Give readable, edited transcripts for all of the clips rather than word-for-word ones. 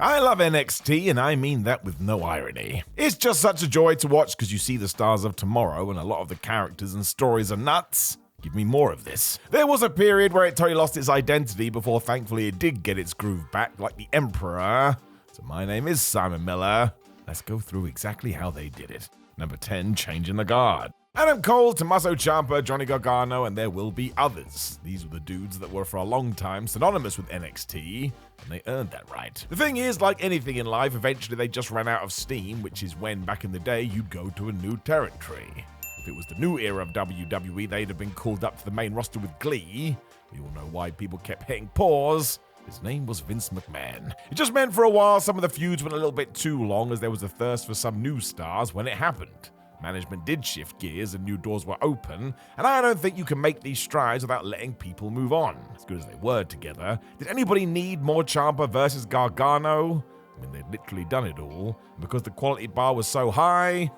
I love NXT, and I mean that with no irony. It's just such a joy to watch because you see the stars of tomorrow, and a lot of the characters and stories are nuts. Give me more of this. There was a period where it totally lost its identity before thankfully it did get its groove back like the Emperor. So my name is Simon Miller. Let's go through exactly how they did it. Number 10, changing the guard. Adam Cole, Tommaso Ciampa, Johnny Gargano, and there will be others. These were the dudes that were for a long time synonymous with NXT, and they earned that right. The thing is, like anything in life, eventually they just ran out of steam, which is when, back in the day, you'd go to a new territory. If it was the new era of WWE, they'd have been called up to the main roster with glee. We all know why people kept hitting pause. His name was Vince McMahon. It just meant for a while some of the feuds went a little bit too long as there was a thirst for some new stars when it happened. Management did shift gears and new doors were open, and I don't think you can make these strides without letting people move on. As good as they were together, did anybody need more Ciampa versus Gargano? I mean, they'd literally done it all, and because the quality bar was so high,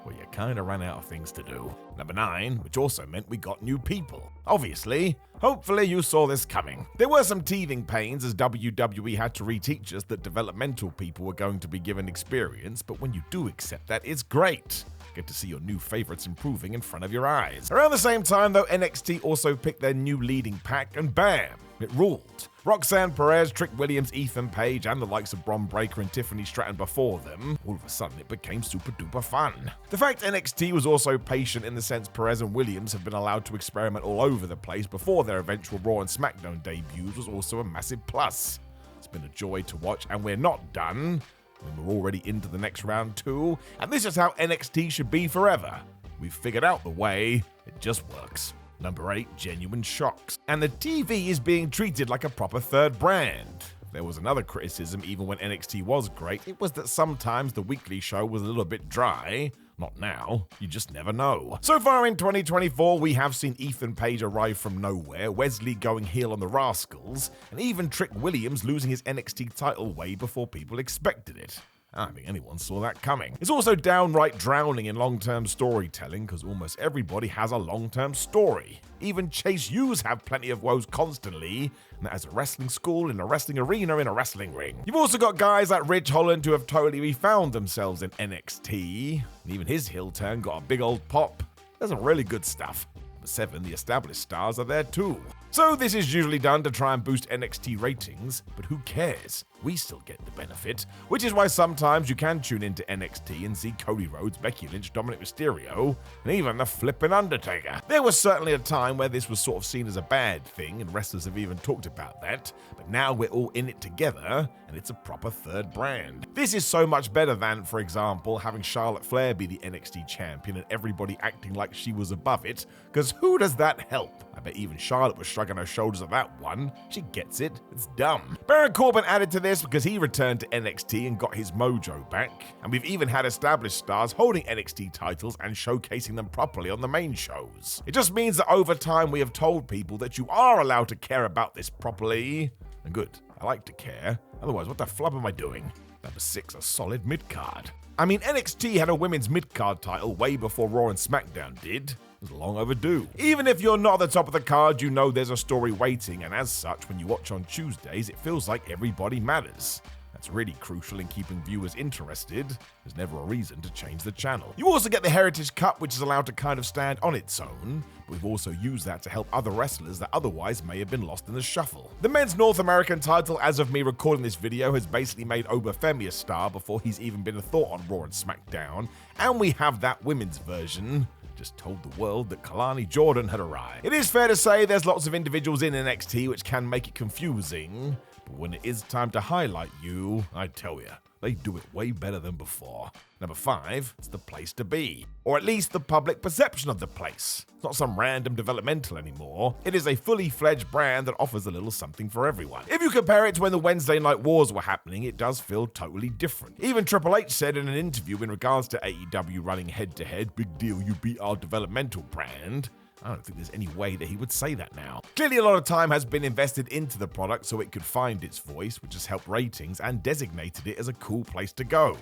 well, you kinda ran out of things to do. Number 9, which also meant we got new people. Obviously, hopefully you saw this coming. There were some teething pains as WWE had to reteach us that developmental people were going to be given experience, but when you do accept that, it's great. Get to see your new favorites improving in front of your eyes. Around the same time, though, NXT also picked their new leading pack, and bam, it ruled. Roxanne Perez, Trick Williams, Ethan Page, and the likes of Bron Breakker and Tiffany Stratton before them, all of a sudden it became super duper fun. The fact NXT was also patient in the sense Perez and Williams have been allowed to experiment all over the place before their eventual Raw and SmackDown debuts was also a massive plus. It's been a joy to watch, and we're not done. And we're already into the next round too, and this is how NXT should be forever. We've figured out the way, it just works. Number 8, genuine shocks. And the TV is being treated like a proper third brand. There was another criticism even when NXT was great, it was that sometimes the weekly show was a little bit dry. Not now, you just never know. So far in 2024, we have seen Ethan Page arrive from nowhere, Wesley going heel on the Rascals, and even Trick Williams losing his NXT title way before people expected it. I don't think anyone saw that coming. It's also downright drowning in long-term storytelling because almost everybody has a long-term story. Even Chase U's have plenty of woes constantly, and that as a wrestling school, in a wrestling arena, in a wrestling ring. You've also got guys like Ridge Holland who have totally refound themselves in NXT, and even his heel turn got a big old pop. There's some really good stuff. Number 7, the established stars are there too. So this is usually done to try and boost NXT ratings, but who cares? We still get the benefit, which is why sometimes you can tune into NXT and see Cody Rhodes, Becky Lynch, Dominic Mysterio, and even the flippin' Undertaker. There was certainly a time where this was sort of seen as a bad thing, and wrestlers have even talked about that, but now we're all in it together, and it's a proper third brand. This is so much better than, for example, having Charlotte Flair be the NXT champion and everybody acting like she was above it, because who does that help? I bet even Charlotte was shrugging her shoulders at that one. She gets it. It's dumb. Baron Corbin added to this because he returned to NXT and got his mojo back. And we've even had established stars holding NXT titles and showcasing them properly on the main shows. It just means that over time we have told people that you are allowed to care about this properly. And good. I like to care. Otherwise, what the flub am I doing? Number 6, a solid midcard. I mean, NXT had a women's midcard title way before Raw and SmackDown did. It was long overdue. Even if you're not at the top of the card, you know there's a story waiting, and as such, when you watch on Tuesdays, it feels like everybody matters. That's really crucial in keeping viewers interested. There's never a reason to change the channel. You also get the Heritage Cup, which is allowed to kind of stand on its own, but we've also used that to help other wrestlers that otherwise may have been lost in the shuffle. The men's North American title, as of me recording this video, has basically made Obafemi a star before he's even been a thought on Raw and SmackDown, and we have that women's version. Just told the world that Kalani Jordan had arrived. It is fair to say there's lots of individuals in NXT which can make it confusing, but when it is time to highlight you, I tell ya, they do it way better than before. Number 5, it's the place to be. Or at least the public perception of the place. It's not some random developmental anymore. It is a fully fledged brand that offers a little something for everyone. If you compare it to when the Wednesday Night Wars were happening, it does feel totally different. Even Triple H said in an interview in regards to AEW running head-to-head, big deal, you beat our developmental brand. I don't think there's any way that he would say that now. Clearly a lot of time has been invested into the product so it could find its voice, which has helped ratings and designated it as a cool place to go.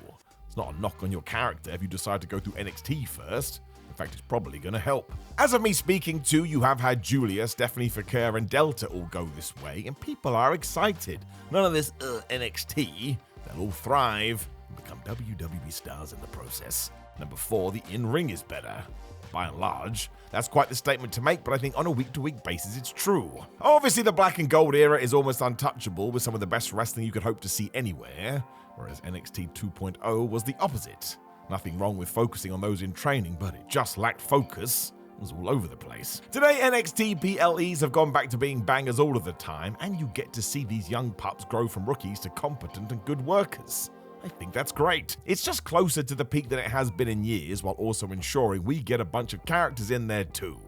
It's not a knock on your character if you decide to go through NXT first. In fact, it's probably going to help. As of me speaking to, you have had Julia, Stephanie Fakir, and Delta all go this way, and people are excited. None of this NXT. They'll all thrive and become WWE stars in the process. Number 4, the in-ring is better. By and large, that's quite the statement to make, but I think on a week-to-week basis it's true. Obviously, the black and gold era is almost untouchable with some of the best wrestling you could hope to see anywhere, whereas NXT 2.0 was the opposite. Nothing wrong with focusing on those in training, but it just lacked focus. It was all over the place. Today, NXT PLEs have gone back to being bangers all of the time, and you get to see these young pups grow from rookies to competent and good workers. I think that's great. It's just closer to the peak than it has been in years, while also ensuring we get a bunch of characters in there too.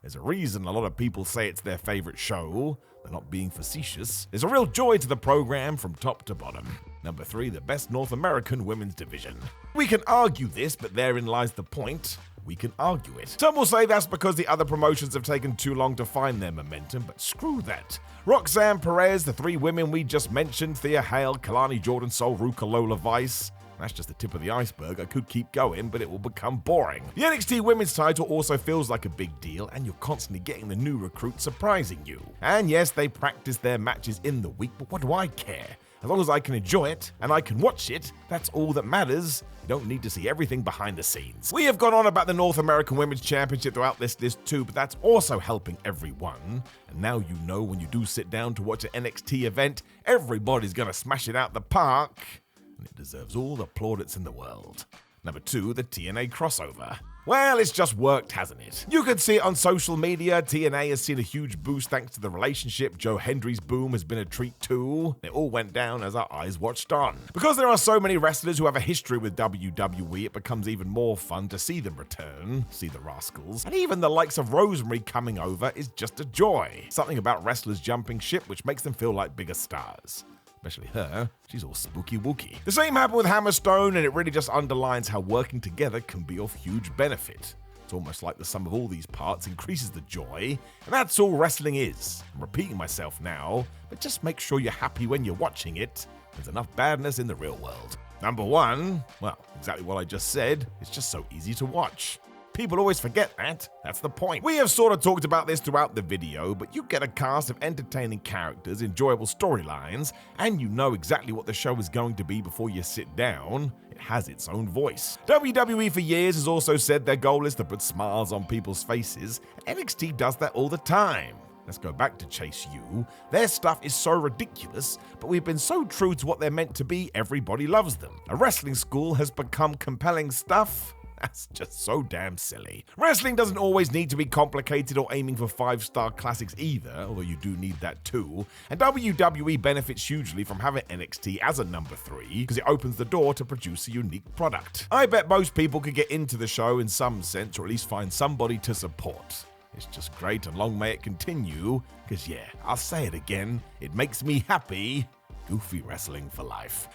There's a reason a lot of people say it's their favorite show. They're not being facetious. There's a real joy to the program from top to bottom. Number 3, the best North American women's division. We can argue this, but therein lies the point. We can argue it. Some will say that's because the other promotions have taken too long to find their momentum, but screw that. Roxanne Perez, the 3 women we just mentioned, Thea Hale, Kalani Jordan, Sol Ruka, Lola Vice. That's just the tip of the iceberg. I could keep going, but it will become boring. The NXT women's title also feels like a big deal, and you're constantly getting the new recruits surprising you. And yes, they practice their matches in the week, but what do I care? As long as I can enjoy it, and I can watch it, that's all that matters. You don't need to see everything behind the scenes. We have gone on about the North American Women's Championship throughout this list too, but that's also helping everyone. And now you know when you do sit down to watch an NXT event, everybody's gonna smash it out the park. And it deserves all the plaudits in the world. Number 2, the TNA crossover. Well, it's just worked, hasn't it? You can see it on social media. TNA has seen a huge boost thanks to the relationship. Joe Hendry's boom has been a treat too. It all went down as our eyes watched on. Because there are so many wrestlers who have a history with WWE, it becomes even more fun to see them return, see the rascals. And even the likes of Rosemary coming over is just a joy. Something about wrestlers jumping ship which makes them feel like bigger stars. Especially her, she's all spooky wooky. The same happened with Hammerstone, and it really just underlines how working together can be of huge benefit. It's almost like the sum of all these parts increases the joy, and that's all wrestling is. I'm repeating myself now, but just make sure you're happy when you're watching it. There's enough badness in the real world. Number 1, well, exactly what I just said, it's just so easy to watch. People always forget that. That's the point. We have sort of talked about this throughout the video, but you get a cast of entertaining characters, enjoyable storylines, and you know exactly what the show is going to be before you sit down. It has its own voice. WWE for years has also said their goal is to put smiles on people's faces, and NXT does that all the time. Let's go back to Chase U. Their stuff is so ridiculous, but we've been so true to what they're meant to be, everybody loves them. A wrestling school has become compelling stuff. That's just so damn silly. Wrestling doesn't always need to be complicated or aiming for 5-star classics either, although you do need that too. And WWE benefits hugely from having NXT as a number 3, because it opens the door to produce a unique product. I bet most people could get into the show in some sense, or at least find somebody to support. It's just great, and long may it continue, because yeah, I'll say it again, it makes me happy. Goofy wrestling for life.